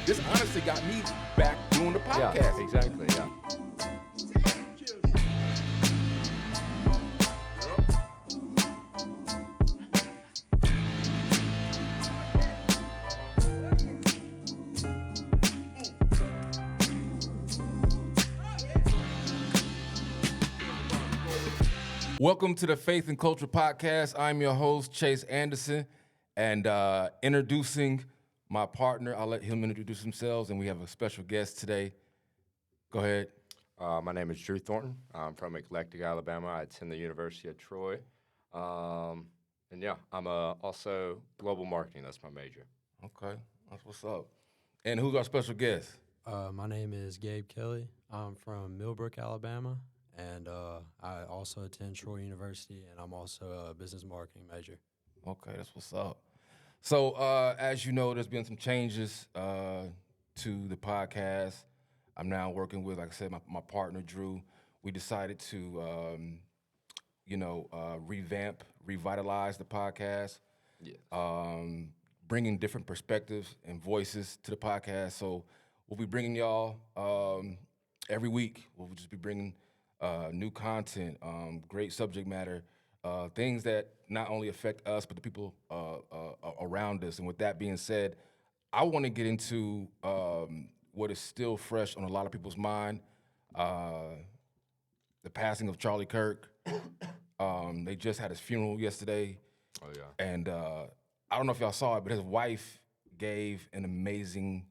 this honestly got me back doing the podcast. Yeah, exactly, yeah. Welcome to the Faith and Culture Podcast. I'm your host, Chase Anderson, and introducing my partner. I'll let him introduce himself, and we have a special guest today. Go ahead. My name is Drew Thornton. I'm from Eclectic, Alabama. I attend the University of Troy. I'm also global marketing. That's my major. Okay, that's what's up. And who's our special guest? My name is Gabe Kelley. I'm from Millbrook, Alabama, and I also attend Troy University, and I'm also a business marketing major. Okay, that's what's up. So, as you know, there's been some changes to the podcast. I'm now working with, like I said, my partner, Drew. We decided to, revitalize the podcast, bringing different perspectives and voices to the podcast. So we'll be bringing y'all every week. We'll just be bringing new content, great subject matter, things that not only affect us, but the people around us. And with that being said, I want to get into what is still fresh on a lot of people's mind, the passing of Charlie Kirk. They just had his funeral yesterday. Oh, yeah. And I don't know if y'all saw it, but his wife gave an amazing,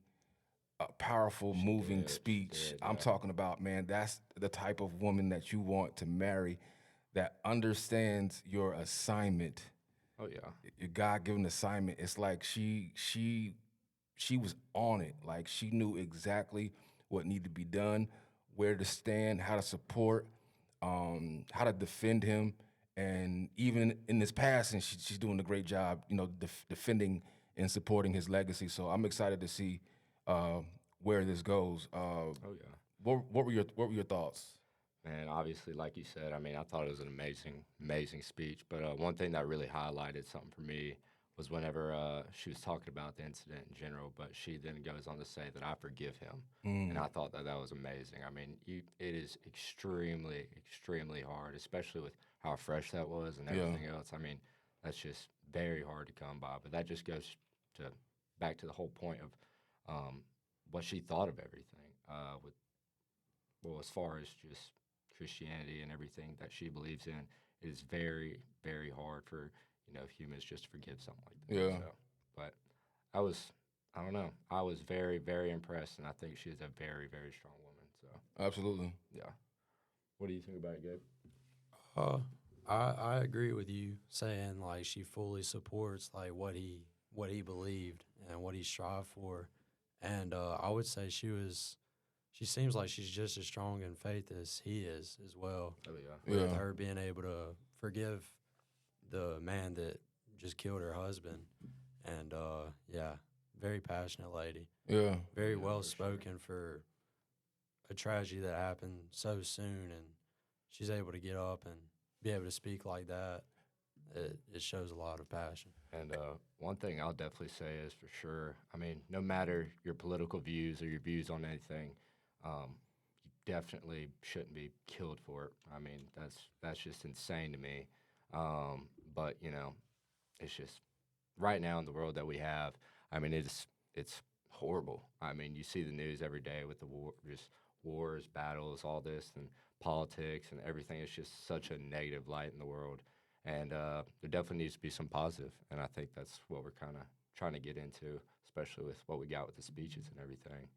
powerful, moving speech. I'm talking about, man, that's the type of woman that you want to marry, that understands your assignment. Oh, yeah. Your God-given assignment. It's like she was on it. Like, she knew exactly what needed to be done, where to stand, how to support, how to defend him. And even in this passing, she's doing a great job, defending and supporting his legacy. So I'm excited to see where this goes. Oh, yeah. What were your thoughts? Man, obviously, like you said, I mean, I thought it was an amazing speech. But one thing that really highlighted something for me was whenever she was talking about the incident in general, but she then goes on to say that I forgive him. And I thought that was amazing. I mean, it is extremely, extremely hard, especially with how fresh that was and everything else. I mean, that's just very hard to come by. But that just goes back to the whole point of what she thought of everything. As far as just Christianity and everything that she believes in, it is very, very hard for humans just to forgive something like that. Yeah. So, but I was very, very impressed, and I think she's a very, very strong woman. So Absolutely. yeah. What do you think about it, Gabe? I agree with you saying like she fully supports like what he believed and what he strived for, and I would say she seems like she's just as strong in faith as he is as well. Oh yeah. With her being able to forgive the man that just killed her husband, and very passionate lady. Yeah. Very well spoken for a tragedy that happened so soon, and she's able to get up and be able to speak like that. It shows a lot of passion. And one thing I'll definitely say is for sure, I mean, no matter your political views or your views on anything, you definitely shouldn't be killed for it. I mean, that's just insane to me. But it's just right now in the world that we have. I mean, it's horrible. I mean, you see the news every day with the wars, battles, all this, and politics and everything. It's just such a negative light in the world, and there definitely needs to be some positive. And I think that's what we're kind of trying to get into, especially with what we got with the speeches and everything.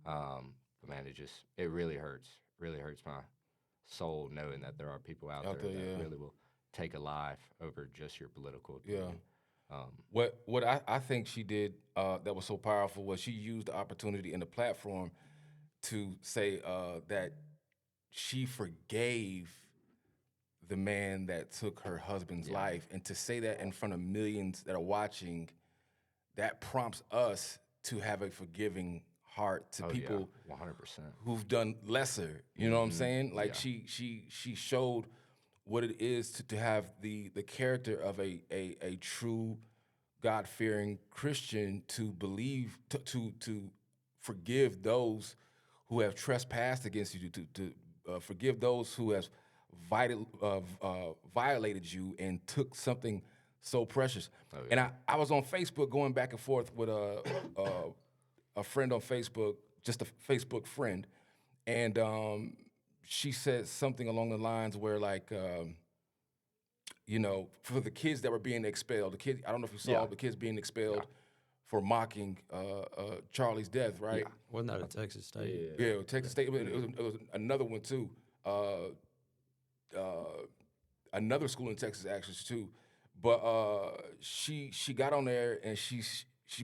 But man, it really hurts. Really hurts my soul knowing that there are people out there that really will take a life over just your political opinion. Yeah. What I think she did that was so powerful was she used the opportunity and the platform to say that she forgave the man that took her husband's life, and to say that in front of millions that are watching, that prompts us to have a forgiving heart to people 100%. who've done lesser. You know what I'm saying? Like she showed what it is to have the character of a true God-fearing Christian, to believe to forgive those who have trespassed against you, to forgive those who have violated you and took something so precious. Oh, yeah. And I was on Facebook going back and forth with a friend on Facebook, just a Facebook friend, and she said something along the lines where like, you know, for the kids that were being expelled, the kids, I don't know if you saw Yeah. the kids being expelled for mocking Charlie's death, right? Wasn't that at Texas State? Yeah, Texas State. It was another one too. Another school in Texas actually too. But she got on there and she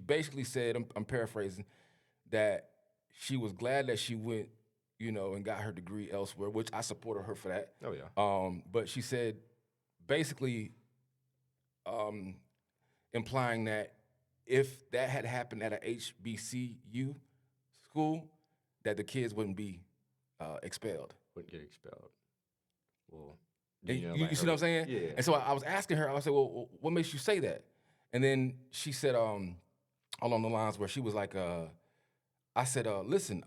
basically said, I'm paraphrasing, that she was glad that she went, you know, and got her degree elsewhere, which I supported her for that. Oh, yeah. But she said basically implying that if that had happened at a HBCU school, that the kids wouldn't be expelled. Wouldn't get expelled. Well, And know you about see her? what I'm saying? Yeah. And so I was asking her, I said, well, what makes you say that? And then she said, along the lines where she was like, I said, listen,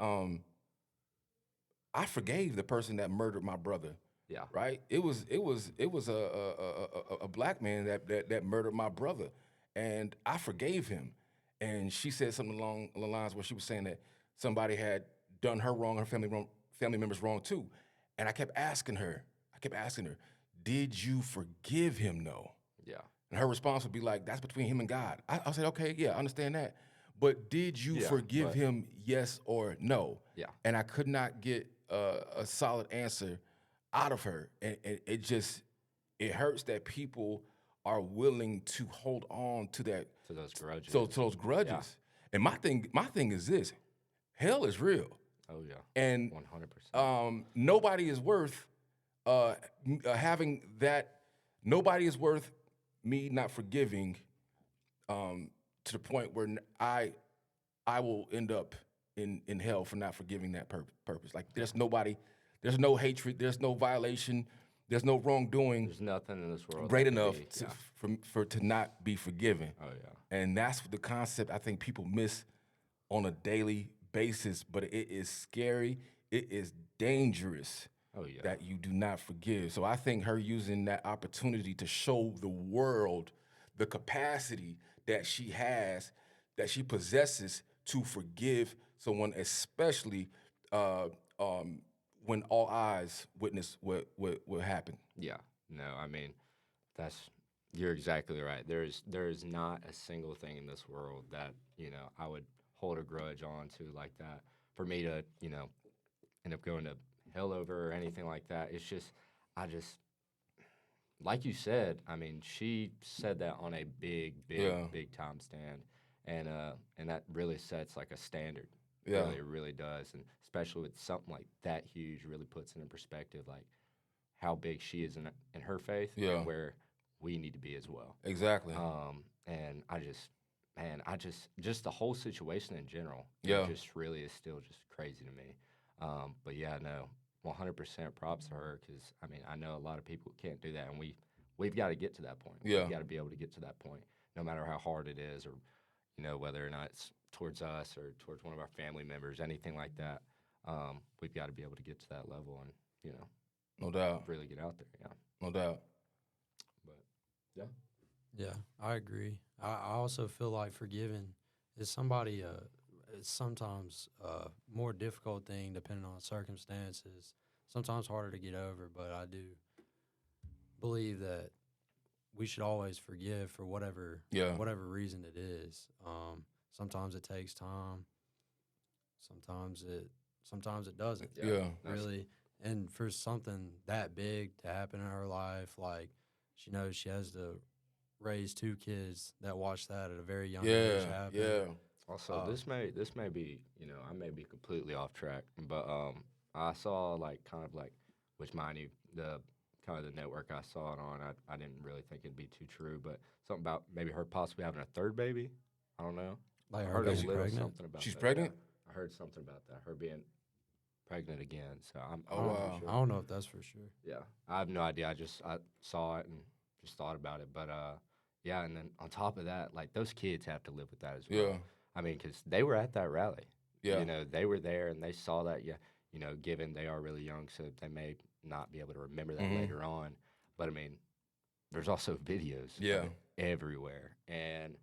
I forgave the person that murdered my brother. Yeah. Right? It was a black man that murdered my brother, and I forgave him. And she said something along the lines where she was saying that somebody had done her wrong, her family members wrong too. And I kept asking her, did you forgive him? No. Yeah. And her response would be like, that's between him and God. I said, okay, yeah, I understand that. But did you Yeah, forgive but- him, yes or no? Yeah. And I could not get a solid answer out of her. And it hurts that people are willing to hold on to that, To those grudges. to those grudges. Yeah. And my thing is this: hell is real, Oh, yeah. and 100%. nobody is worth having that. Nobody is worth me not forgiving to the point where I will end up in hell for not forgiving that purpose. Like there's nobody, there's no hatred, there's no violation, there's no wrongdoing There's nothing in this world great that could enough be- to not be forgiven. Oh, yeah. And that's the concept I think people miss on a daily basis, but it is scary, it is dangerous. Oh, yeah. That you do not forgive. So I think her using that opportunity to show the world the capacity that she has, that she possesses to forgive someone, especially when all eyes witness what happened. Yeah, no, I mean, you're exactly right. There is not a single thing in this world that, I would hold a grudge on to like that. For me to, end up going to hell over or anything like that, it's just, like you said, I mean, she said that on a big time stand. And that really sets like a standard. Yeah. It really does. And especially with something like that huge, really puts it in perspective, like how big she is in her faith and where we need to be as well. Exactly. And just the whole situation in general, Yeah. it just really is still just crazy to me. But yeah, no, 100% props to her because, I mean, I know a lot of people can't do that, and we've got to get to that point. Yeah. We've got to be able to get to that point, no matter how hard it is or, whether or not it's towards us or towards one of our family members, anything like that. We've got to be able to get to that level and, No doubt. really get out there, yeah. No doubt. But, yeah. Yeah, I agree. I also feel like forgiving is somebody. It's sometimes a more difficult thing depending on circumstances. Sometimes harder to get over, but I do believe that we should always forgive for whatever reason it is. Sometimes it takes time. Sometimes it doesn't. Yeah. Really. And for something that big to happen in her life, like she knows she has to raise 2 kids that watch that at a very young age happen. Yeah. Also, this may be, I may be completely off track, but I saw which mind you, the network I saw it on, I didn't really think it'd be too true, but something about maybe her possibly having a 3rd baby. I don't know. Like I her heard a being little pregnant. something about She's that. pregnant? Yeah. I heard something about that. Her being pregnant again. So I'm Oh, not wow. sure. I don't know if that's for sure. Yeah, I have no idea. I saw it and just thought about it. But yeah, and then on top of that, like those kids have to live with that as well. Yeah. I mean, because they were at that rally. Yeah. You know, they were there and they saw that. Yeah, you know, given they are really young, so they may not be able to remember that Mhm. later on. But I mean, there's also videos Yeah. of it everywhere, and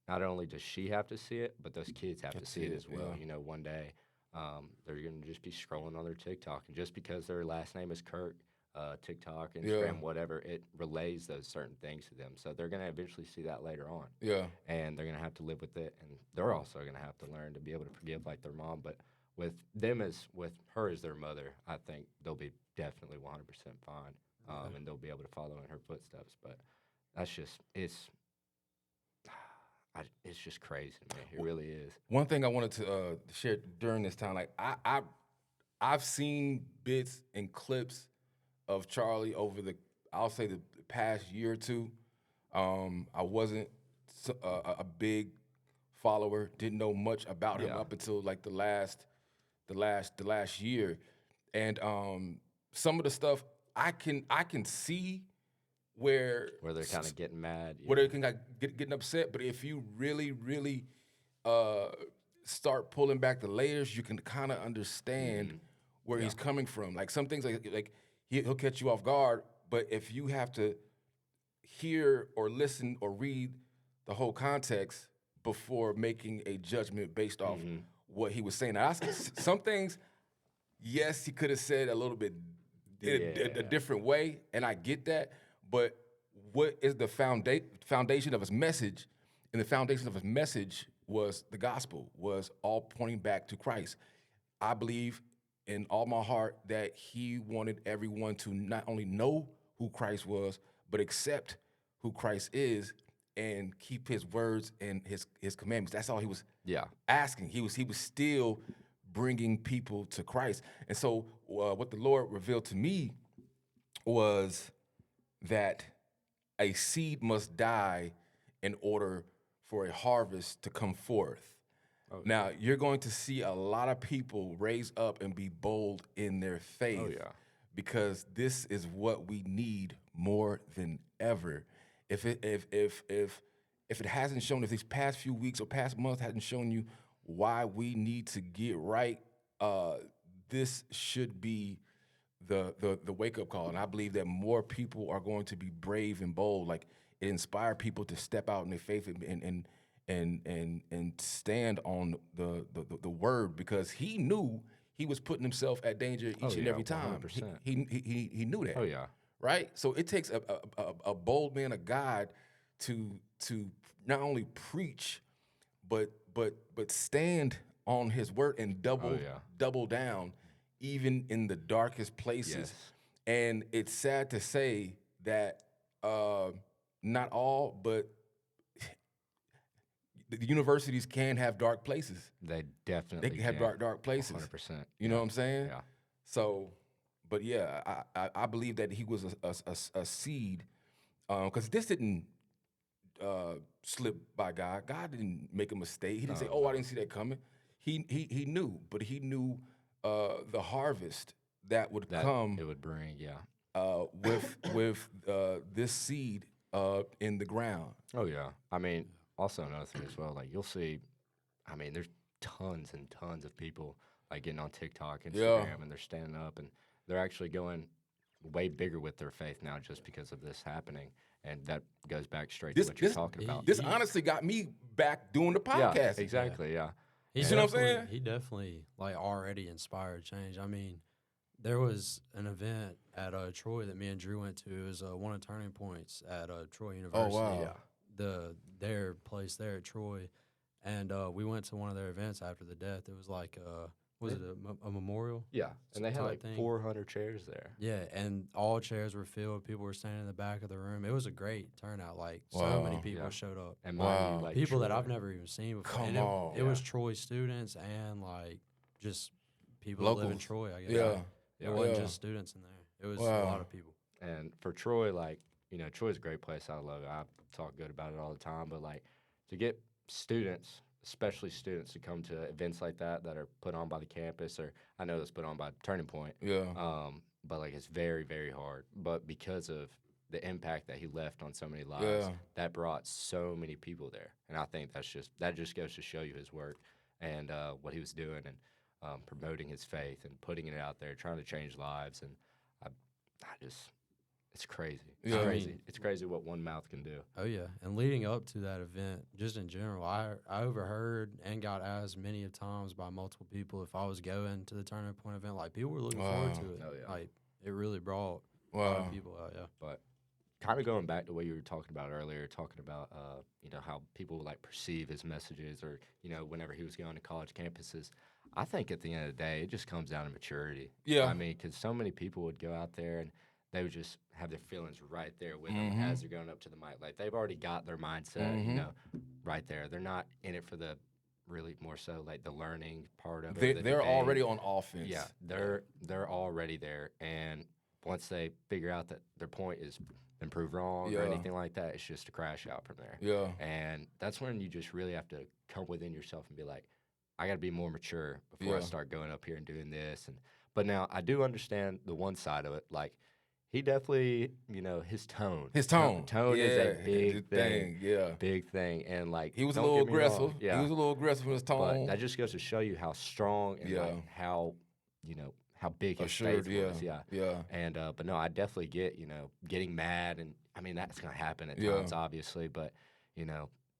not only does she have to see it, but those kids have to see it as well. Yeah. You know, one day they're going to just be scrolling on their TikTok, and just because their last name is Kirk, TikTok, Instagram, whatever, it relays those certain things to them. So they're going to eventually see that later on, Yeah. and they're going to have to live with it, and they're also going to have to learn to be able to forgive like their mom. But with her as their mother, I think they'll be definitely 100% fine, and they'll be able to follow in her footsteps. But that's just it's just crazy to me. It really is. One thing I wanted to share during this time, like I've seen bits and clips of Charlie over I'll say the past year or two. I wasn't a big follower, didn't know much about him Yeah. up until like the last year, and some of the stuff I can see where Where they're kind of getting mad. where they can getting upset. But if you really uh, start pulling back the layers, you can kind of understand where he's coming from. Like some things, like he'll catch you off guard. But if you have to hear or listen or read the whole context before making a judgment based off what he was saying, now, some things, yes, he could have said a little bit in a different way, and I get that. But what is the foundation of his message? And the foundation of his message was the gospel, was all pointing back to Christ. I believe in all my heart that he wanted everyone to not only know who Christ was, but accept who Christ is and keep his words and his commandments. That's all he was asking. He was still bringing people to Christ. And so what the Lord revealed to me was that a seed must die in order for a harvest to come forth. Okay. Now, you're going to see a lot of people raise up and be bold in their faith. Oh, yeah. Because this is what we need more than ever. If it hasn't shown, if these past few weeks or past months hasn't shown you why we need to get right, this should be the wake up call. And I believe that more people are going to be brave and bold. Like it inspired people to step out in their faith and stand on the word, because he knew he was putting himself at danger each and every time. 100%. He knew that. Oh, yeah. Right? So it takes a bold man of God to not only preach, but stand on his word and double down, even in the darkest places. Yes. And it's sad to say that not all, but the universities can have dark places. They definitely They can have dark places. 100%. You know what I'm saying? Yeah. So, but yeah, I believe that he was a seed, because this didn't slip by God. God didn't make a mistake. He didn't say, "Oh, I didn't see that coming." He knew, but he knew the harvest that would come. It would bring, With this seed in the ground. Oh, yeah. I mean, also another thing as well, like you'll see, I mean, there's tons and tons of people like getting on TikTok, Instagram, and they're standing up and they're actually going way bigger with their faith now just because of this happening. And that goes back straight to what you're talking about. This honestly got me back doing the podcast. Yeah, exactly, yeah. You see what I'm saying? He definitely like already inspired change. I mean, there was an event at Troy that me and Drew went to. It was one of the turning points at Troy University. Oh, wow. Yeah. Their place there at Troy, and we went to one of their events after the death. It was like was it a memorial? Yeah, and they had type like thing. 400 chairs there. Yeah, and all chairs were filled. People were standing in the back of the room. It was a great turnout. Like so Wow. many people showed up. And mind you, like People that Troy- I've never even seen before. Come and on. It was Troy students and like just people that live in Locals. Troy, I guess. Yeah. It wasn't Yeah. just students in there. It was Wow. a lot of people. And for Troy, like, you know, Troy's a great place. I love it. I talk good about it all the time. But, like, to get students, especially students, to come to events like that are put on by the campus, or I know that's put on by Turning Point. Yeah. But, like, it's very, very hard. But because of the impact that he left on so many lives, Yeah. that brought so many people there. And I think that just goes to show you his work. and what he was doing, and promoting his faith and putting it out there, trying to change lives. And I just, it's crazy. It's Yeah. crazy. It's crazy what one mouth can do. Oh yeah, and leading up to that event, just in general, I overheard and got asked many of times by multiple people if I was going to the Turning Point event. Like people were looking forward to Wow. it. Oh, yeah. Like it really brought a lot Wow. of people out. Yeah. But kind of going back to what you were talking about earlier, talking about how people would like perceive his messages, or whenever he was going to college campuses. I think at the end of the day, it just comes down to maturity. Yeah. I mean, because so many people would go out there and they would just have their feelings right there with them Mhm. as they're going up to the mic. Like they've already got their mindset, Mhm. right there. They're not in it for the really more so like the learning part of it. They, the they're debate. already on offense. Yeah, they're already there, and once they figure out that their point is been proved wrong or Yeah. anything like that, it's just a crash out from there. Yeah. And that's when you just really have to come within yourself and be like, I got to be more mature before I Yeah. start going up here and doing this. But now I do understand the one side of it. Like he definitely, his tone. His tone. Tone is Yeah, a big thing. Yeah. Big thing. And like He was a don't little get me wrong, aggressive. Yeah. He was a little aggressive in his But tone. that just goes to show you how strong and Yeah. like how big his Assured, faith yeah. was. Yeah. Yeah. And but no, I definitely get, getting mad, and I mean that's gonna happen at Yeah. times, obviously, but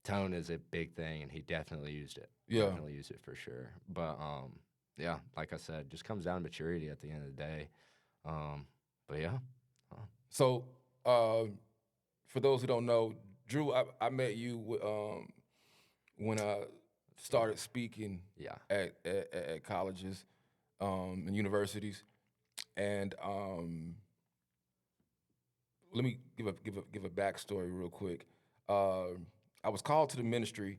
tone is a big thing, and he definitely used it. Yeah. Definitely used it for sure. But yeah, like I said, just comes down to maturity at the end of the day. But yeah. So, for those who don't know, Drew, I met you when I started speaking Yeah. at colleges and universities, and let me give a backstory real quick. I was called to the ministry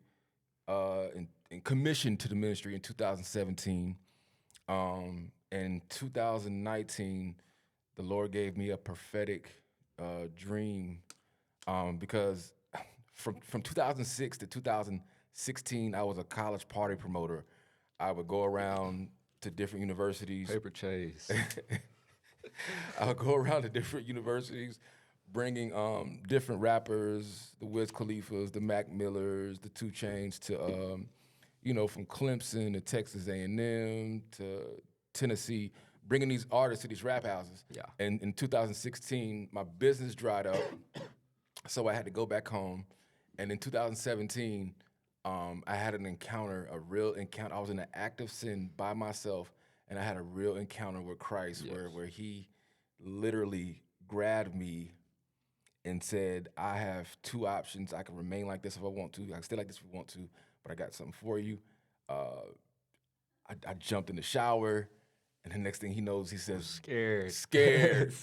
and commissioned to the ministry in 2017. In 2019, the Lord gave me a prophetic dream because from 2006 to 2016, I was a college party promoter. I would go around to different universities. Paper chase. I would go around to different universities, bringing different rappers, the Wiz Khalifas, the Mac Millers, the 2 Chainz, to from Clemson to Texas A&M to Tennessee, bringing these artists to these rap houses. Yeah. And in 2016, my business dried up, so I had to go back home. And in 2017, I had an encounter, a real encounter. I was in an active sin by myself, and I had a real encounter with Christ, Yes. where he literally grabbed me and said, I have 2 options. I can remain like this if I want to. I can stay like this if I want to, but I got something for you. I jumped in the shower, and the next thing he knows, he says, Scared.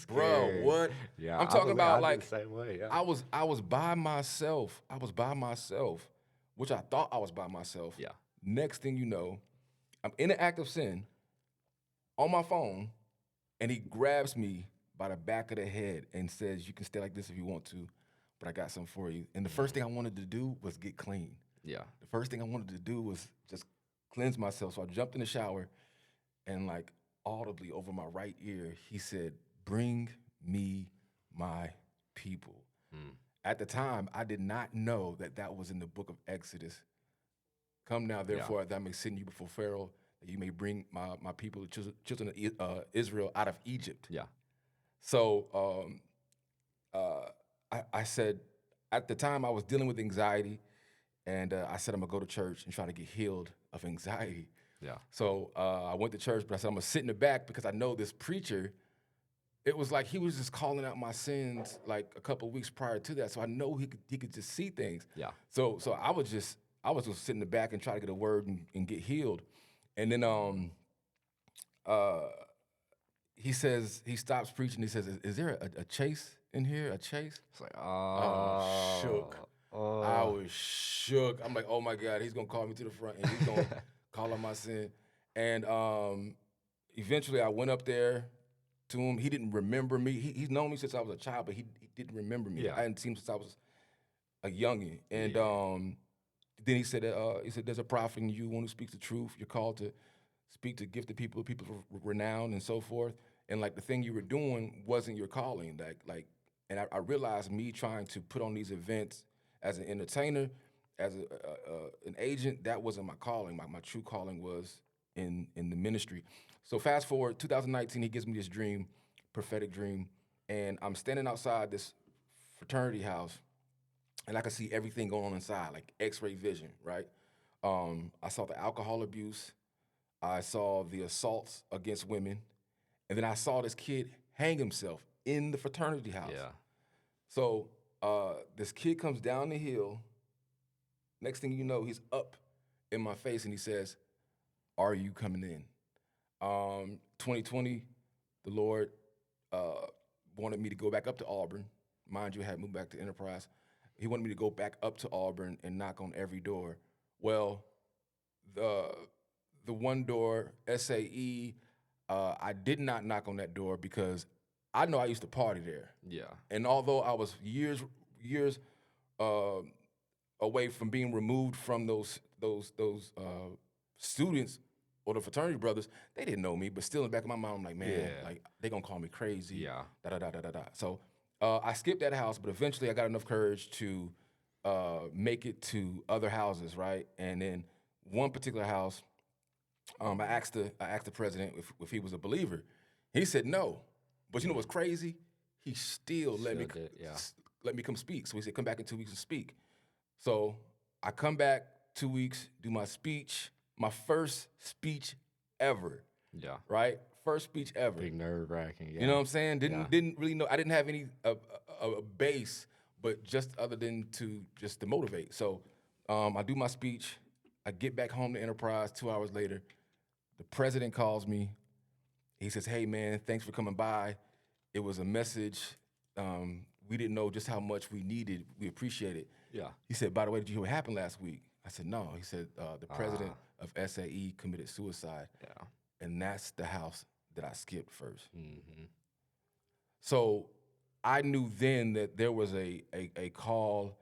Bro, Scared. what? Yeah. I'm talking about, I like, the same way, yeah. I was by myself. I was by myself, which I thought I was by myself. Yeah. Next thing you know, I'm in an act of sin on my phone, and he grabs me by the back of the head and says, you can stay like this if you want to, but I got something for you. And the first thing I wanted to do was get clean. Yeah. The first thing I wanted to do was just cleanse myself. So I jumped in the shower, and like audibly over my right ear, he said, bring me my people. At the time, I did not know that was in the book of Exodus. Come now, therefore, that I may send you before Pharaoh, that you may bring my people, the children of Israel, out of Egypt. Yeah. So I said, at the time, I was dealing with anxiety, and I said, I'm going to go to church and try to get healed of anxiety. Yeah. So I went to church, but I said, I'm going to sit in the back because I know this preacher, it was like he was just calling out my sins like a couple of weeks prior to that. So I know he could just see things. Yeah. So I was just sit in the back and try to get a word and get healed. And then he stops preaching. He says, is there a chase in here? A chase? It's like, shook. I was shook. I'm like, oh my God, he's gonna call me to the front and he's gonna call on my sin. And eventually I went up there to him. He didn't remember me. He's known me since I was a child, but he didn't remember me. Yeah. I hadn't seen him since I was a youngin'. And then he said, there's a prophet in you, one who speaks the truth. You're called to speak to gifted people of renown and so forth. And like the thing you were doing wasn't your calling. And I realized me trying to put on these events as an entertainer, as an agent, that wasn't my calling. My true calling was in the ministry. So fast forward, 2019, he gives me this dream, prophetic dream, and I'm standing outside this fraternity house, and I could see everything going on inside, like X-ray vision, right? I saw the alcohol abuse, I saw the assaults against women, and then I saw this kid hang himself in the fraternity house. Yeah. So this kid comes down the hill. Next thing you know, he's up in my face and he says, "Are you coming in?" 2020, the Lord wanted me to go back up to Auburn. Mind you, I had moved back to Enterprise. He wanted me to go back up to Auburn and knock on every door. Well, the one door, SAE, I did not knock on that door because I know I used to party there. Yeah. And although I was years away from being removed from those students or the fraternity brothers, they didn't know me. But still, in the back of my mind, I'm like, man, Yeah. like they gonna call me crazy. Yeah. Da da da da da da. So I skipped that house, but eventually I got enough courage to make it to other houses, right? And then one particular house, I asked the president if he was a believer. He said no. But you know what's crazy? He still let me Still did, yeah. let me come speak. So he said, come back in 2 weeks and speak. So I come back 2 weeks, do my speech, my first speech ever, Yeah. right? First speech ever. Big nerve wracking. Yeah. You know what I'm saying? Yeah. Didn't really know. I didn't have any a base, but just other than to motivate. So I do my speech. I get back home to Enterprise 2 hours later. The president calls me. He says, "Hey man, thanks for coming by. It was a message. We didn't know just how much we needed. We appreciate it." Yeah. He said, "By the way, did you hear what happened last week?" I said, "No." He said, "The president of SAE committed suicide." Yeah. And that's the house that I skipped first. Mm-hmm. So I knew then that there was a call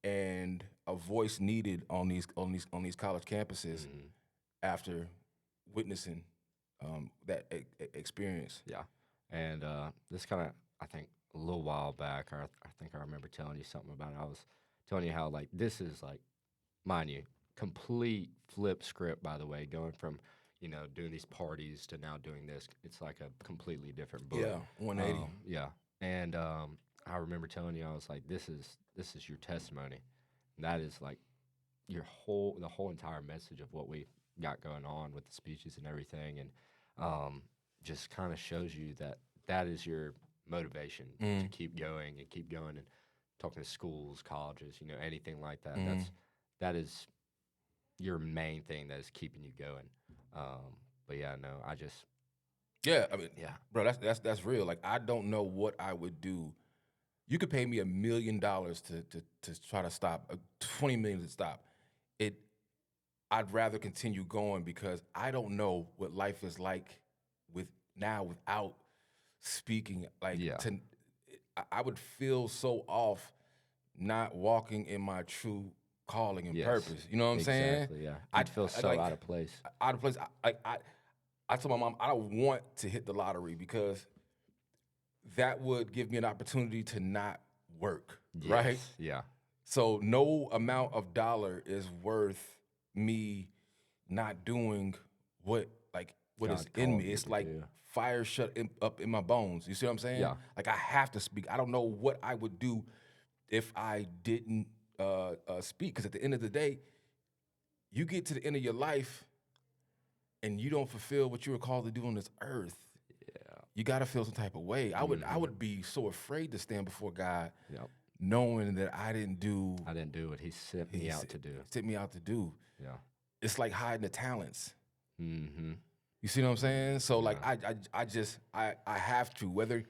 and a voice needed on these college campuses after witnessing that experience. Yeah. And this kind of, I think, a little while back, or I think I remember telling you something about it. I was telling you how, like, this is, like, mind you, complete flip script, by the way, going from, doing these parties to now doing this. It's like a completely different book. Yeah, 180. Yeah. And I remember telling you, I was like, this is your testimony. And that is, like, the whole entire message of what we got going on with the speeches and everything. And just kind of shows you that is your motivation to keep going and talking to schools, colleges, anything like that. That is your main thing that is keeping you going. But yeah, no, Yeah, I mean, yeah, bro, that's real. Like, I don't know what I would do. You could pay me $1 million to try to stop, $20 million to stop it. I'd rather continue going because I don't know what life is like without speaking. Like, Yeah. I would feel so off not walking in my true calling and Yes. purpose. You know what I'm saying? Exactly, yeah. I'd feel so like, out of place. Out of place. I told my mom I don't want to hit the lottery because that would give me an opportunity to not work, right? Yes, yeah. So no amount of dollar is worth me not doing what God is in called me. you It's to like do. fire up in my bones. You see what I'm saying? Yeah. Like, I have to speak. I don't know what I would do if I didn't speak. Because at the end of the day, you get to the end of your life and you don't fulfill what you were called to do on this earth. Yeah. You got to feel some type of way. I would be so afraid to stand before God, Yep. knowing that I didn't do I didn't do what he sent me out to do. sent me out to do. Yeah. It's like hiding the talents. Mm-hmm. You see what I'm saying? So like, I have to, whether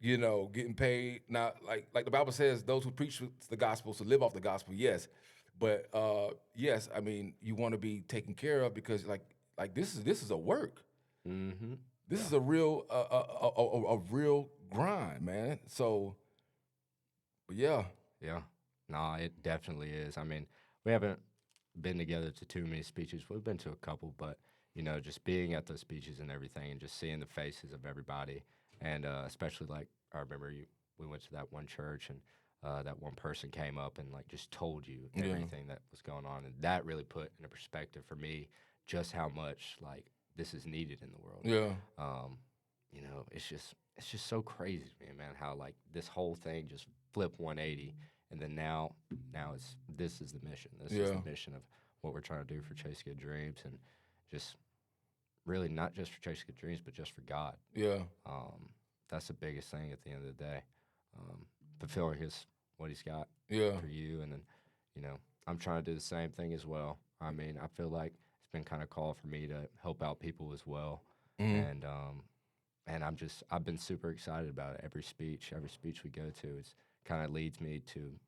getting paid, not like the Bible says, those who preach the gospel to live off the gospel. Yes, but yes, I mean, you want to be taken care of because like this is a work. Mm-hmm. This is a real a real grind, man. So, but yeah. Yeah. No, it definitely is. I mean, we haven't been together to too many speeches. We've been to a couple, but, just being at those speeches and everything and just seeing the faces of everybody. And especially, like, I remember we went to that one church and that one person came up and like just told you Yeah. everything that was going on, and that really put into perspective for me just how much like this is needed in the world. Yeah. You know, it's just so crazy to me, man, how like this whole thing just flipped 180, and then now it's this is the mission. This is Yeah. the mission of what we're trying to do for Chase Good Dreams, and just really not just for Chase Good Dreams, but just for God. Yeah. That's the biggest thing at the end of the day. Fulfilling what He's got Yeah. for you, and then you know I'm trying to do the same thing as well. I mean, I feel like it's been kind of called for me to help out people as well, Mhm. and I've been super excited about it. Every speech we go to, it's kind of leads me to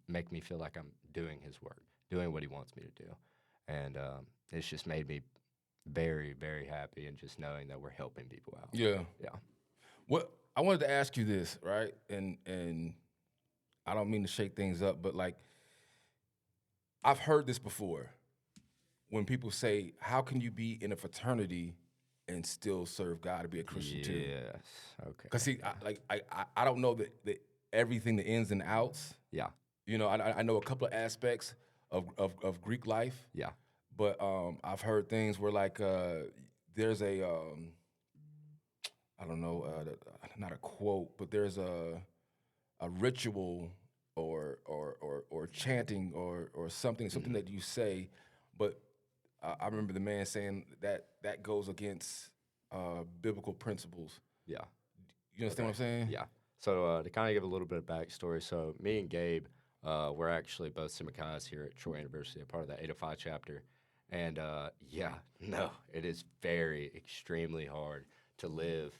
make me feel like I'm doing His work, doing what He wants me to do, and it's just made me very, very happy, and just knowing that we're helping people out. Yeah. Yeah. What I wanted to ask you this, right? And I don't mean to shake things up, but like I've heard this before when people say, "How can you be in a fraternity and still serve God to be a Christian too?" Yes. Okay. Because see, I don't know that everything, the ins and outs. Yeah. You know, I know a couple of aspects of Greek life, Yeah. but I've heard things where like there's a I don't know, not a quote, but there's a ritual or chanting or something that you say, but I remember the man saying that goes against biblical principles. Yeah. You understand what I'm saying? Yeah. So to kind of give a little bit of backstory, so me and Gabe, we're actually both Simachais here at Troy University, a part of that 805 chapter. And yeah, no, it is very extremely hard to live,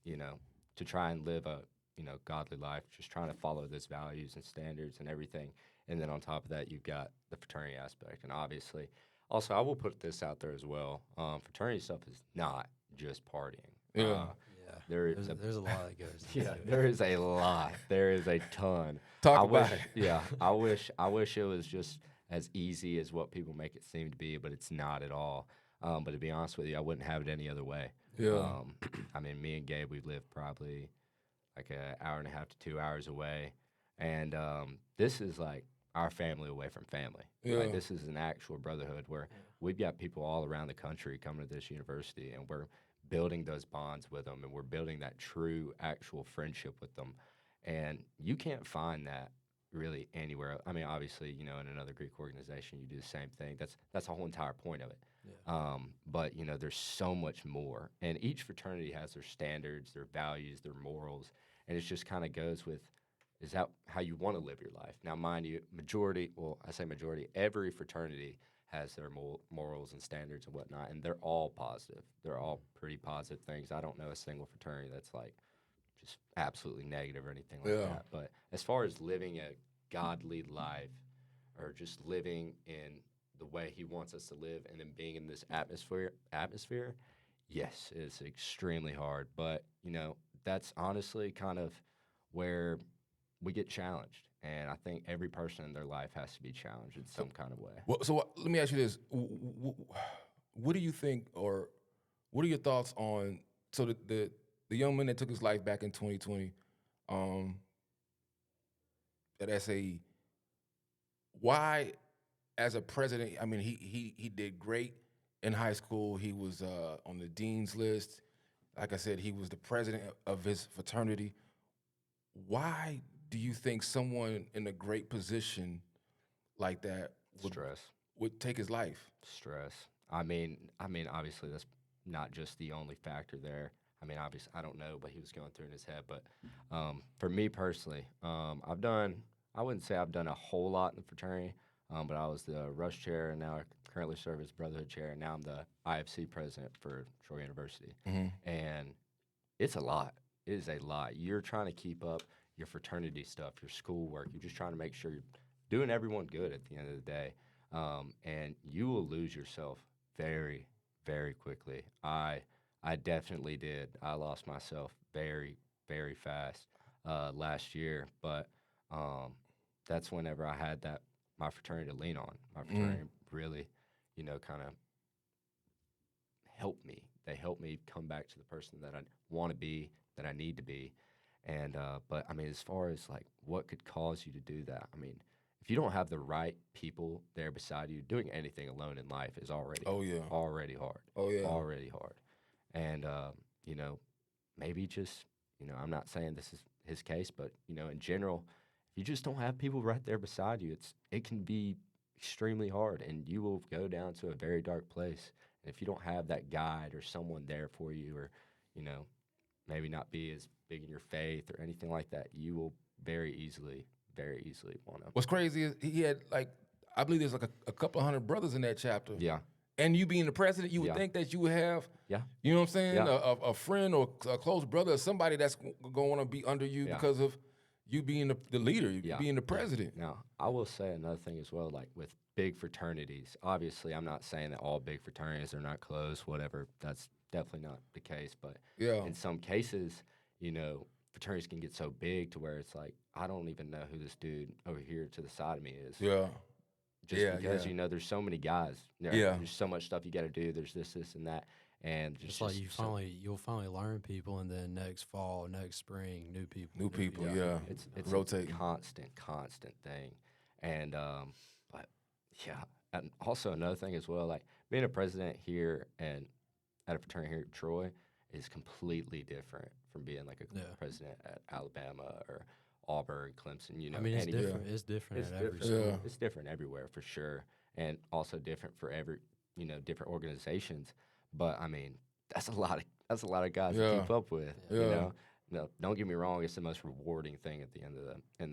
you know, to try and live a, godly life, just trying to follow those values and standards and everything. And then on top of that, you've got the fraternity aspect. And obviously, also, I will put this out there as well. Fraternity stuff is not just partying. Yeah. Yeah. There's There's a lot that goes. yeah, into it. there is a lot. There is a ton. Talk I about wish, it. yeah, I wish it was just as easy as what people make it seem to be, but it's not at all. But to be honest with you, I wouldn't have it any other way. Yeah. I mean, me and Gabe, we live probably like an hour and a half to 2 hours away, and this is like our family away from family. Yeah. Like this is an actual brotherhood where we've got people all around the country coming to this university, and we're building those bonds with them, and we're building that true, actual friendship with them. And you can't find that really anywhere. I mean, obviously, in another Greek organization, you do the same thing. That's the whole entire point of it. Yeah. But there's so much more, and each fraternity has their standards, their values, their morals, and it just kind of goes with, is that how you want to live your life? Now, mind you, I say majority, every fraternity has their morals and standards and whatnot, and they're all positive. They're all pretty positive things. I don't know a single fraternity that's like just absolutely negative or anything like Yeah. that. But as far as living a godly life, or just living in the way He wants us to live, and then being in this atmosphere, yes, it's extremely hard. But that's honestly kind of where we get challenged. And I think every person in their life has to be challenged in some kind of way. Well, so let me ask you this: what do you think, or what are your thoughts on? So the young man that took his life back in 2020, at SAE. Why, as a president? I mean, he did great in high school. He was on the dean's list. Like I said, he was the president of his fraternity. Why do you think someone in a great position like that would take his life? Stress. I mean, obviously that's not just the only factor there. I mean, obviously, I don't know what he was going through in his head, but for me personally, I wouldn't say I've done a whole lot in the fraternity, but I was the Rush chair, and now I currently serve as Brotherhood chair, and now I'm the IFC president for Troy University. And it's a lot. It is a lot. You're trying to keep up your fraternity stuff, your schoolwork. You're just trying to make sure you're doing everyone good at the end of the day. And you will lose yourself very, very quickly. I definitely did. I lost myself very, very fast last year. But that's whenever I had my fraternity to lean on. My fraternity really, kind of helped me. They helped me come back to the person that I want to be, that I need to be. And but I mean, as far as like what could cause you to do that, I mean, if you don't have the right people there beside you, doing anything alone in life is already Oh yeah. already hard, Oh yeah. already hard. And you know, maybe just I'm not saying this is his case, but in general, if you just don't have people right there beside you, it can be extremely hard, and you will go down to a very dark place. And if you don't have that guide or someone there for you, or you know, maybe not be as big in your faith or anything like that, you will very easily want to. What's crazy is he had like, I believe there's like a couple hundred brothers in that chapter. Yeah, And you being the president, you would Yeah. think that you would have, yeah, you know what I'm saying, Yeah. a friend or a close brother or somebody that's going to want to be under you Yeah. because of you being the leader, you Yeah. being the president. Now, I will say another thing as well, like with big fraternities. Obviously, I'm not saying that all big fraternities are not close, whatever. That's definitely not the case. But Yeah. in some cases, fraternities can get so big to where it's like, I don't even know who this dude over here to the side of me is. Yeah. Just Yeah, because, yeah. there's so many guys. Yeah. There's so much stuff you got to do. There's this, and that. And Just like you'll finally learn people, and then next fall, next spring, new people. New people, yeah. It's rotating. a constant thing. And but yeah, and also another thing as well, like being a president here and at a fraternity here at Troy is completely different from being like a Yeah. president at Alabama or Auburn, Clemson. I mean, it's any- different. It's different It's at every different. school. Yeah. It's different everywhere for sure, and also different for every different organizations. But I mean, that's a lot of guys to Yeah. keep up with. Yeah. No, don't get me wrong. It's the most rewarding thing at the end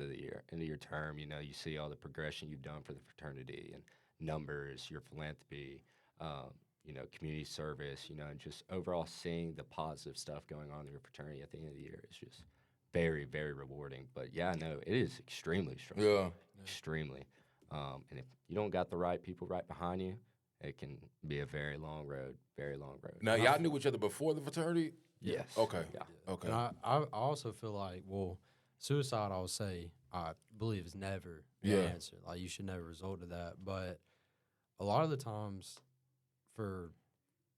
of the year, end of your term. You see all the progression you've done for the fraternity and numbers, your philanthropy, community service. And just overall seeing the positive stuff going on in your fraternity at the end of the year is just very, very rewarding. But yeah, no, it is extremely stressful. Yeah. Extremely. And if you don't got the right people right behind you, it can be a very long road. Very long road. Now, y'all knew each other before the fraternity? Yes. Okay. Yeah. Okay. And I also feel like, suicide, I would say, I believe is never the Yeah. answer. Like, you should never resort to that. But a lot of the times, for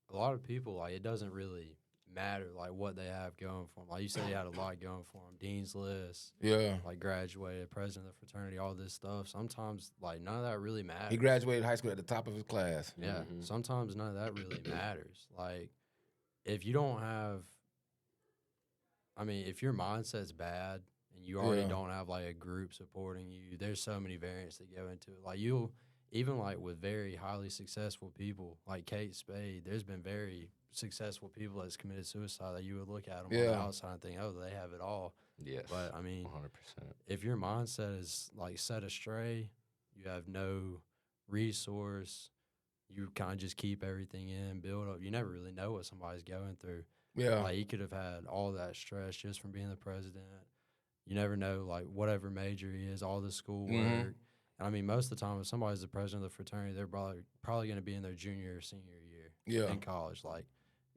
a lot of people, like, it doesn't really matter, like, what they have going for them. Like, you said he had a lot going for him. Dean's List, Yeah. like, graduated, president of the fraternity, all this stuff. Sometimes, like, none of that really matters. He graduated high school at the top of his class. Yeah, Mhm. sometimes none of that really matters. Like, if you don't have, if your mindset's bad and you already Yeah. don't have like a group supporting you, there's so many variants that go into it. Like, even like with very highly successful people, like Kate Spade, there's been very successful people that's committed suicide that you would look at them on the Yeah. outside and think, oh, they have it all. Yes. But 100%. if your mindset is like set astray, you have no resource, you kind of just keep everything in, build up. You never really know what somebody's going through. Yeah. Like, he could have had all that stress just from being the president. You never know, like, whatever major he is, all the schoolwork. Mhm. And most of the time, if somebody's the president of the fraternity, they're probably going to be in their junior or senior year Yeah. in college. Like,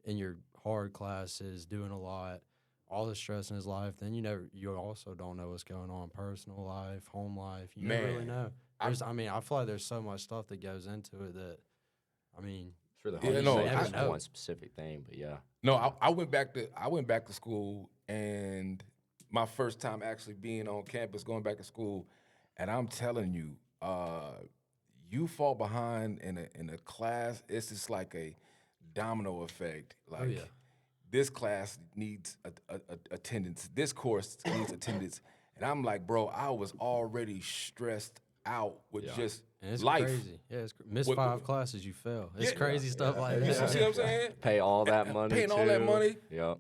in your hard classes, doing a lot, all the stress in his life. Then you also don't know what's going on, personal life, home life. You never really Man, know. I feel like there's so much stuff that goes into it that, For the Yeah, whole no, say I- just know. one specific thing, but yeah. No, I went back to school, and my first time actually being on campus, going back to school, and I'm telling you, you fall behind in a class, it's just like a domino effect. Like, yeah. this class needs attendance, this course needs attendance, and I'm like, bro, I was already stressed out with Yeah. just And it's life. crazy. Yeah, it's miss What- 5 classes, you fail. It's Yeah. crazy stuff like You that. see what I'm saying? Pay all that money. Paying all that too. money. Yep.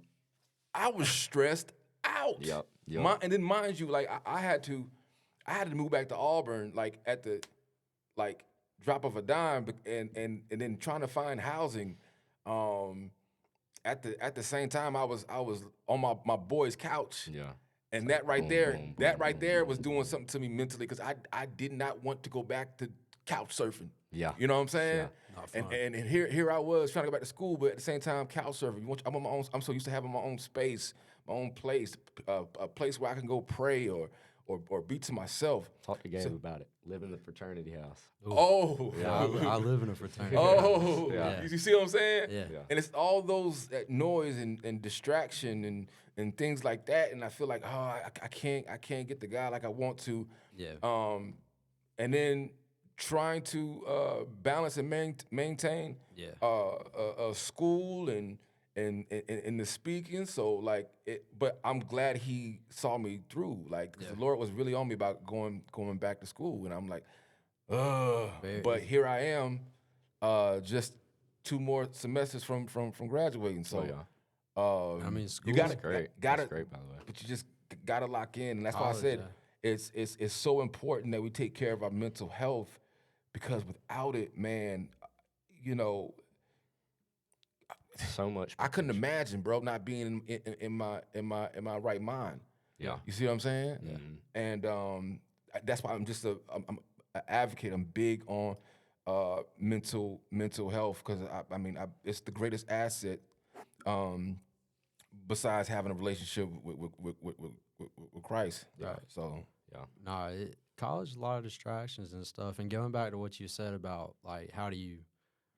I was stressed out. Yep. Yep. And then mind you, like I had to move back to Auburn, like at the drop of a dime, and then trying to find housing. At the same time, I was on my boy's couch, Yeah. and that right boom, there, boom, that boom, right boom, there boom, was doing something to me mentally because I did not want to go back to couch surfing. Yeah. You know what I'm saying? Not And, fun. and here I was trying to go back to school, but at the same time, couch surfing. I'm on my own. I'm so used to having my own space, my own place, a place where I can go pray or or be to myself. Talk to Gabe about it. Live in the fraternity house. Ooh. Oh, Yeah, I live in a fraternity. oh, Yeah. you see what I'm saying? Yeah. Yeah. And it's all those that noise and distraction and things like that. And I feel like, oh, I can't get the guy like I want to. Yeah. And then trying to balance and maintain Yeah. a school and the speaking. So like it, but I'm glad he saw me through. Like 'cause Yeah. the Lord was really on me about going back to school, and I'm like, ugh. Very- But here I am, just 2 more semesters from graduating. So. Oh, yeah. I mean, You school's gotta, Great. gotta, That's great, by the way. but you just gotta lock in, and that's why I College, said it's so important that we take care of our mental health, because without it, man, you know, So much. I couldn't imagine, bro, not being in my right mind. Yeah. You see what I'm saying? Yeah. And that's why I'm just I'm an advocate. I'm big on mental health, because I mean it's the greatest asset. Besides having a relationship with Christ. Right. So Yeah. Nah, college, a lot of distractions and stuff. And going back to what you said about, like, how do you,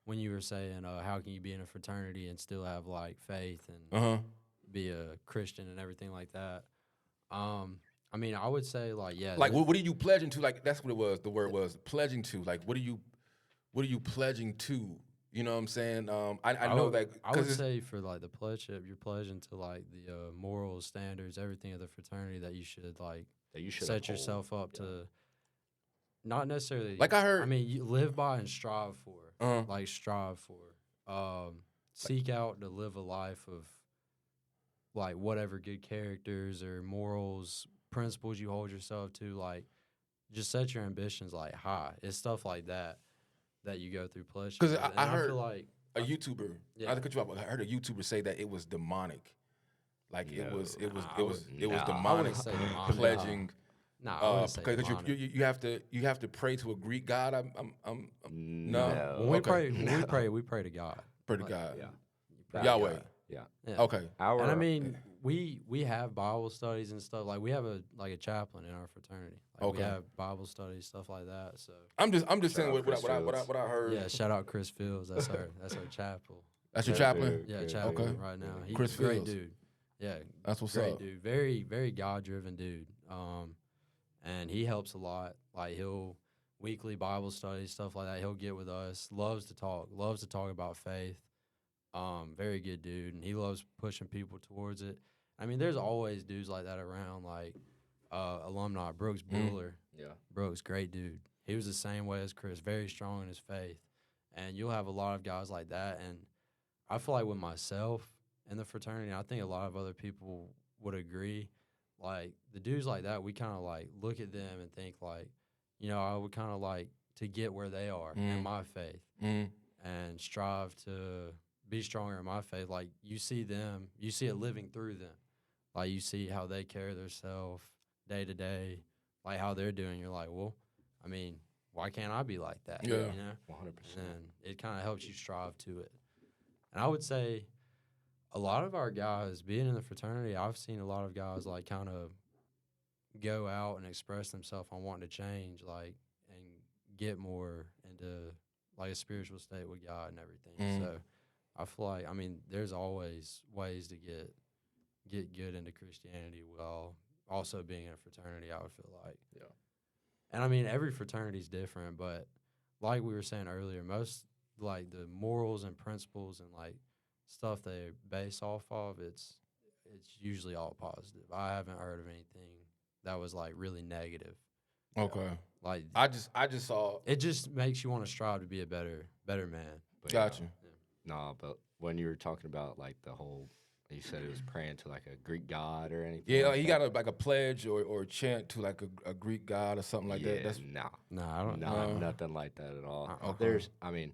when you were saying, how can you be in a fraternity and still have, like, faith and be a Christian and everything like that? I mean, I would say, like, yeah. like what are you pledging to? Like that's what it was. The word was pledging to. Like what are you pledging to? You know what I'm saying? I know that I would say for like the pledgeship, you're pledging to like the morals, standards, everything of the fraternity that you should like That you should set uphold. yourself up to. Not necessarily. Like I heard- I mean, you live by and strive for. Uh-huh. Like strive for. Seek out to live a life of like whatever good characters or morals, principles you hold yourself to. Like, just set your ambitions like high. It's stuff like that you go through pledge. 'Cause And I heard feel like a YouTuber. Yeah. Not to cut you off, I heard a YouTuber say that it was demonic. Like it No. was Nah, I Nah. demonic say demonic. pledging. Nah, I wouldn't say Because demonic. you have to pray to a Greek god. I'm no. When we Okay. pray, we pray to God. Pray to Like, God. Yeah. You pray to Yahweh. God. Yeah. Yeah. Okay. Our, And I mean, we have Bible studies and stuff. Like we have a chaplain in our fraternity. Like Okay. we have Bible studies, stuff like that. So I'm just saying out what Chris I heard. yeah, shout out Chris Fields. That's our chapel. That's your Yeah, chaplain. dude. Yeah, Okay. chaplain Okay. right now. He's Chris a great Fields. dude. Yeah, That's what's great up. dude. Very, very God driven dude. And he helps a lot. Like he'll weekly Bible studies, stuff like that. He'll get with us. Loves to talk about faith. Very good dude, and he loves pushing people towards it. I mean, there's always dudes like that around, like alumni Brooks Bueller. Yeah. Brooks, great dude. He was the same way as Chris, very strong in his faith. And you'll have a lot of guys like that. And I feel like with myself in the fraternity, I think a lot of other people would agree. Like the dudes like that, we kind of like look at them and think like, you know, I would kind of like to get where they are in my faith and strive to be stronger in my faith. Like you see them, you see it living through them. Like you see how they carry themselves day to day, like how they're doing. You're like, well, I mean, why can't I be like that? Yeah. You know? 100%. And it kind of helps you strive to it. And I would say a lot of our guys, being in the fraternity, I've seen a lot of guys like kind of go out and express themselves on wanting to change, like, and get more into like a spiritual state with God and everything. So I feel like, I mean, there's always ways to get good into Christianity while also being in a fraternity, I would feel like. Yeah. And I mean, every fraternity is different, but like we were saying earlier, most like the morals and principles and like stuff they base off of, it's usually all positive. I haven't heard of anything that was like really negative. Okay. Like I just saw. it just makes you want to strive to be a better man. But Gotcha. Nah, but when you were talking about like the whole, you said it was praying to like a Greek god or anything. Yeah, like he that. got a pledge or a chant to like a Greek god or something like that. That's nah, I don't nah, nothing like that at all. Okay. There's, I mean,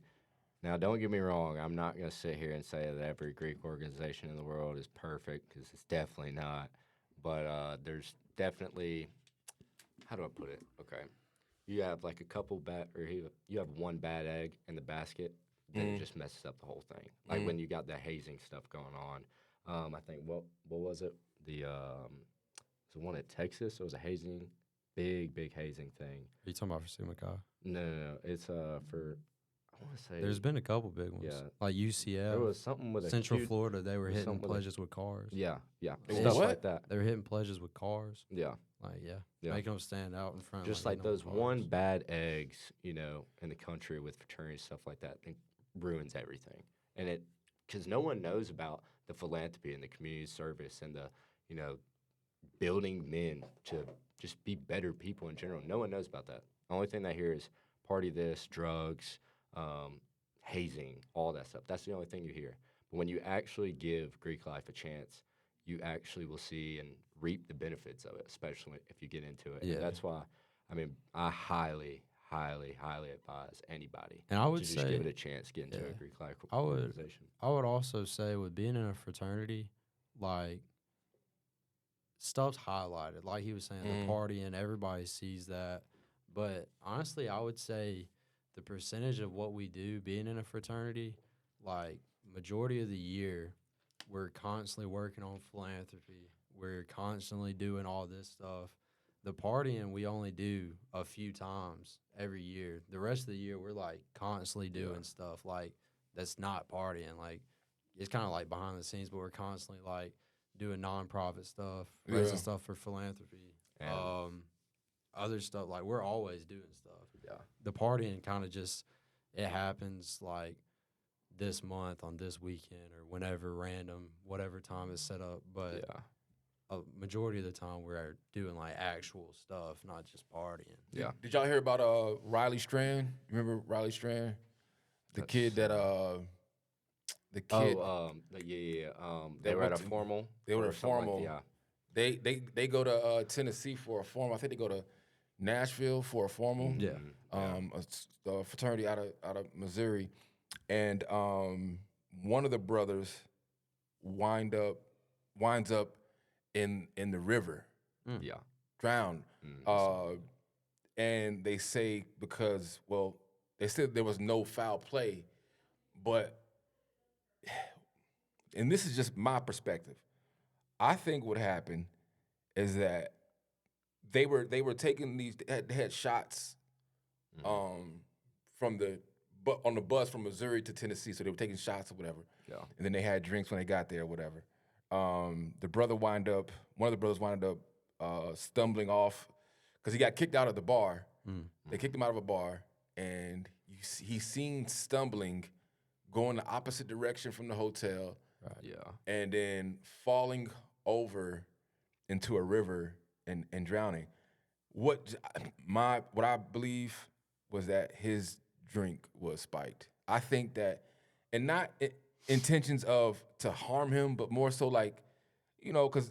now don't get me wrong. I'm not gonna sit here and say that every Greek organization in the world is perfect because it's definitely not. But there's definitely, how do I put it? Okay, you have like a couple you have one bad egg in the basket, then it just messes up the whole thing. Like when you got the hazing stuff going on. I think what was it? The one at Texas. It was a hazing big hazing thing. Are you talking about for Sumakai? No. It's for I want to say There's been a couple big ones. Yeah. Like there UCF, was something with Central a cute, Florida, they were was hitting something with a- pledges with cars. yeah It stuff what? like that. They were hitting pledges with cars. Yeah. Like, Yeah. making them stand out in front. Just hitting like them with those one cars. bad eggs, in the country with fraternities, stuff like that, it ruins everything. And because no one knows about the philanthropy and the community service and the, building men to just be better people in general. No one knows about that. The only thing they hear is party this, drugs, hazing, all that stuff. That's the only thing you hear. But when you actually give Greek life a chance, you actually will see and reap the benefits of it, especially if you get into it. Yeah. And that's why, I highly advise anybody And I would to just give it say, a chance, get into a yeah, Greek life I would- organization. I would also say with being in a fraternity, like, stuff's highlighted. Like he was saying, the party and everybody sees that. But honestly, I would say the percentage of what we do being in a fraternity, like majority of the year, we're constantly working on philanthropy. We're constantly doing all this stuff. The partying we only do a few times every year. The rest of the year we're like constantly doing stuff like that's not partying. Like it's kind of like behind the scenes, but we're constantly like doing nonprofit stuff, raising stuff for philanthropy, And- other stuff. Like we're always doing stuff. Yeah. The partying kind of just it happens like this month on this weekend or whenever random, whatever time is set up. But a majority of the time we're doing like actual stuff, not just partying. Yeah. Did y'all hear about Riley Strand? You remember Riley Strand? The kid that the kid they were went at a to- formal. they were or at a something formal. yeah. they go to Tennessee for a formal. I think they go to Nashville for a formal. Yeah. A fraternity out of Missouri, and one of the brothers winds up in the river, Yeah. drowned. And they say because they said there was no foul play, but and this is just my perspective. I think what happened is that they were taking they had shots from on the bus from Missouri to Tennessee, so they were taking shots or whatever. Yeah. And then they had drinks when they got there or whatever. One of the brothers wound up stumbling off because he got kicked out of the bar. They kicked him out of a bar, and he's seen stumbling, going the opposite direction from the hotel, Yeah. and then falling over into a river and drowning. What I believe was that his drink was spiked. I think that, and not intentions of to harm him, but more so like, because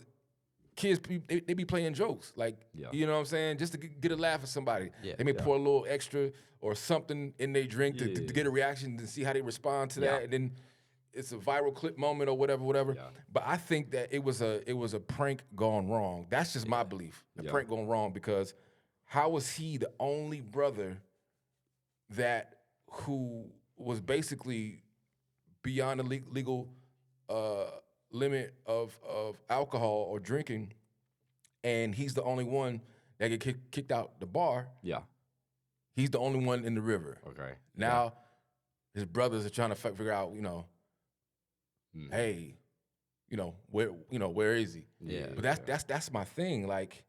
kids they be playing jokes, like you know what I'm saying, just to get a laugh at somebody. Yeah. They may pour a little extra or something in their drink to get a reaction to see how they respond to that, and then it's a viral clip moment or whatever. Yeah. But I think that it was a prank gone wrong. That's just my belief. A prank gone wrong because how was he the only brother who was basically beyond the legal limit of alcohol or drinking, and he's the only one that get kicked out the bar. Yeah. He's the only one in the river. Okay. Now his brothers are trying to figure out, hey, where is he? Yeah. But that's my thing. Like,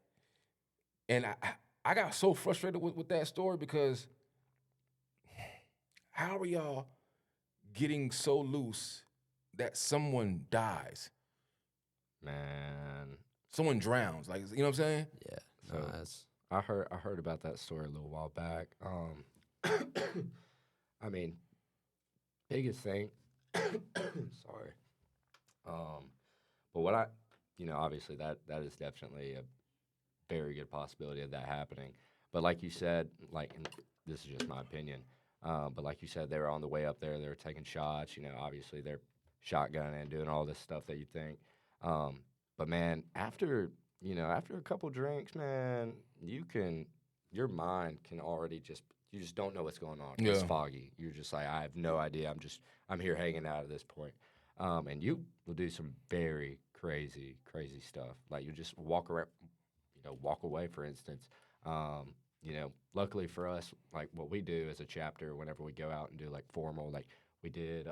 and I got so frustrated with that story because how are y'all getting so loose that someone dies? Man. Someone drowns. Like, you know what I'm saying? Yeah. So- No, that's I heard about that story a little while back. I mean, biggest thing. Sorry. But what obviously that is definitely a very good possibility of that happening. But like you said, and this is just my opinion. But like you said, they were on the way up there. They were taking shots. Obviously they're shotgunning and doing all this stuff that you think. But man, after a couple drinks, man, your mind can already you just don't know what's going on. It's Yeah. foggy. You're just like, I have no idea. I'm here hanging out at this point. And you will do some very crazy stuff. Like you just walk around, walk away, for instance. You know, luckily for us, like what we do as a chapter, whenever we go out and do like formal, like we did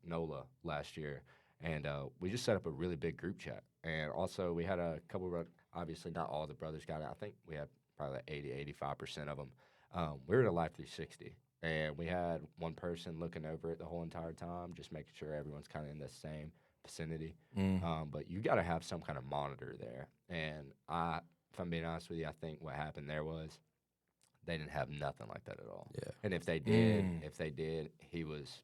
NOLA last year, and we just set up a really big group chat. And also, we had a couple of, obviously, not all the brothers got it. I think we had probably like 85% of them. We were in a Life 360, and we had one person looking over it the whole entire time, just making sure everyone's kind of in the same vicinity. But you got to have some kind of monitor there. And if I'm being honest with you, I think what happened there was they didn't have nothing like that at all. Yeah. And if they did, he was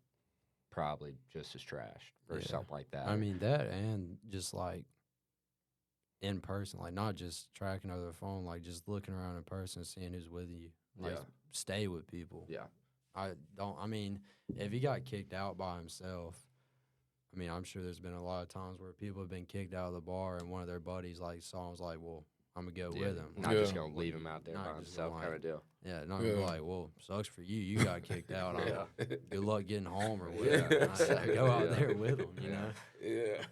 probably just as trashed or something like that. I mean, that and just like in person, like not just tracking over the phone, like just looking around in person, seeing who's with you. Like, stay with people. Yeah. I mean, if he got kicked out by himself, I mean, I'm sure there's been a lot of times where people have been kicked out of the bar and one of their buddies like saw him was like, well, I'm going to go with him. Not just going to leave him out there by himself kind of deal. Yeah, not gonna be like, well, sucks for you. You got kicked out. Good luck getting home or whatever. Go out there with them, you know? Yeah.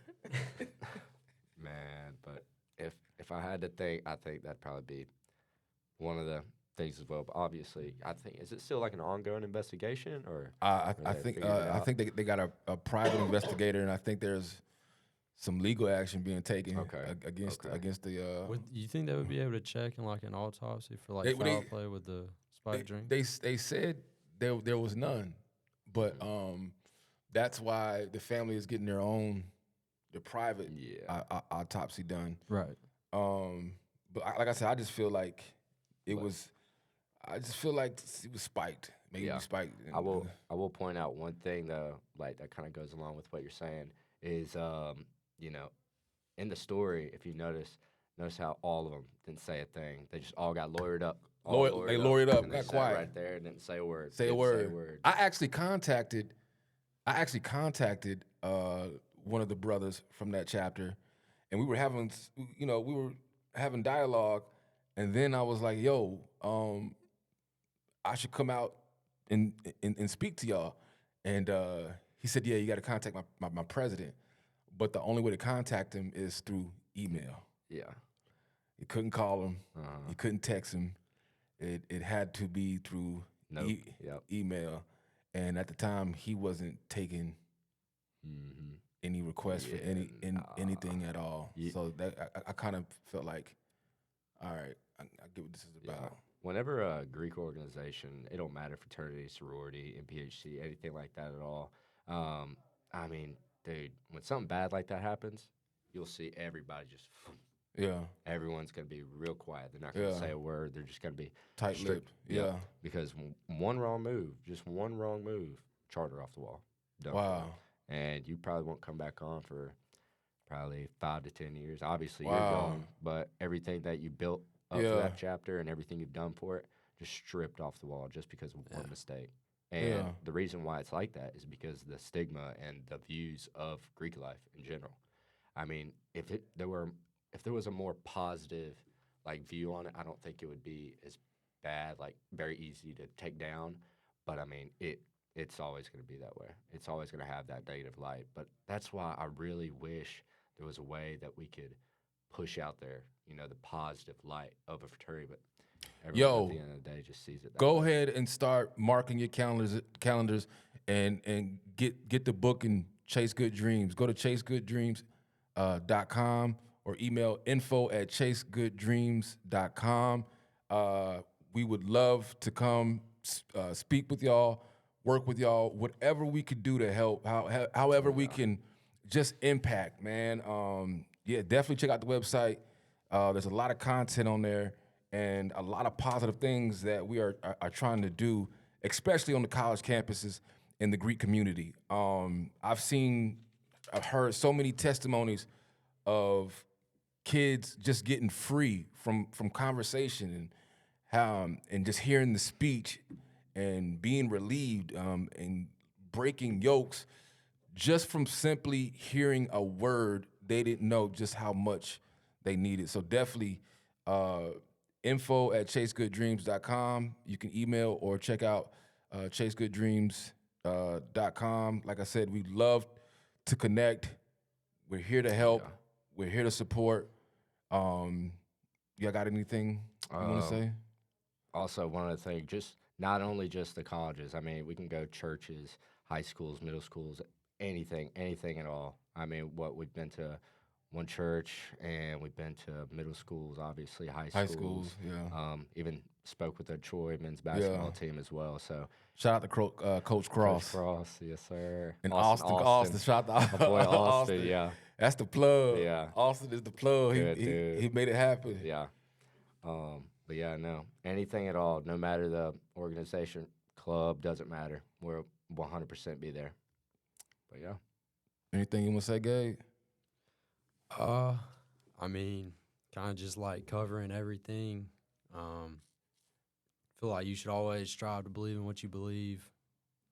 Man, but if I had to think, I think that'd probably be one of the things as well. But obviously, I think, is it still like an ongoing investigation or? I think they got a private investigator, and I think there's some legal action being taken against the. You think they would be able to check in like an autopsy for like foul play with the spiked drink? They said there was none, but that's why the family is getting their private autopsy done. Right. But like I said, I just feel like it was. I just feel like it was spiked. Maybe it was spiked. I will point out one thing though, like that kind of goes along with what you're saying is you know, in the story, if you notice how all of them didn't say a thing. They just all got lawyered up. They lawyered up, and got sat quiet. right there and didn't say a word. Say a word. I actually contacted one of the brothers from that chapter, and we were having dialogue, and then I was like, yo, I should come out and speak to y'all. And he said, yeah, you got to contact my president. But the only way to contact him is through email. Yeah. You couldn't call him. You couldn't text him. It had to be through email. And at the time, he wasn't taking any requests for anything at all. Yeah. So that I kind of felt like, all right, I get what this is about. Whenever a Greek organization, it don't matter fraternity, sorority, MPHC, anything like that at all. I mean, dude, when something bad like that happens, you'll see everybody just. Everyone's gonna be real quiet. They're not gonna say a word. They're just gonna be tight-lipped. Yeah. Because one wrong move, charter off the wall. Done. Wow. And you probably won't come back on for probably 5 to 10 years. Obviously, you're gone, but everything that you built up to that chapter and everything you've done for it just stripped off the wall just because of one mistake. And the reason why it's like that is because the stigma and the views of Greek life in general. I mean, if there was a more positive like view on it, I don't think it would be as bad, like very easy to take down. But I mean, it's always going to be that way. It's always going to have that negative light. But that's why I really wish there was a way that we could push out there, the positive light of a fraternity. But everyone at the end of the day just sees it. Go ahead and start marking your calendars and get the book and Chase Good Dreams. Go to chasegooddreams.com or email info@chasegooddreams.com. We would love to come speak with y'all, work with y'all, whatever we could do to help, however we can just impact, man. Definitely check out the website. There's a lot of content on there and a lot of positive things that we are trying to do, especially on the college campuses in the Greek community. I've heard so many testimonies of kids just getting free from conversation and just hearing the speech and being relieved and breaking yokes just from simply hearing a word they didn't know just how much they needed. So definitely info@chasegooddreams.com. You can email or check out chasegooddreams.com. Like I said, we love to connect. We're here to help. We're here to support. Y'all got anything you want to say? also one of the things, just not only just the colleges. I mean, we can go churches, high schools, middle schools, anything at all. I mean, what we've been to one church and we've been to middle schools, obviously high High schools. schools, yeah. Even spoke with the Troy men's basketball team as well. So Shout out to Coach Cross. Coach Cross, yes sir. And Austin. Shout out to My boy Austin, yeah. That's the plug. Yeah. Austin is the plug. Good He dude. made it happen. Yeah. But yeah, no, anything at all, no matter the organization, club, doesn't matter. We'll 100% be there. But yeah. Anything you want to say, Gabe? I mean, kind of just like covering everything. Feel like you should always strive to believe in what you believe,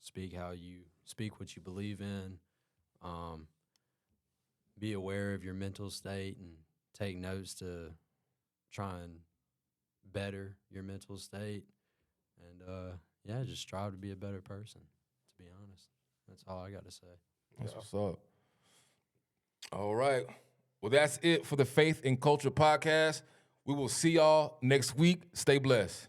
speak what you believe in. Be aware of your mental state and take notes to try and better your mental state. And yeah, just strive to be a better person, to be honest. That's all I got to say. That's what's up. All right. Well, that's it for the Faith and Culture podcast. We will see y'all next week. Stay blessed.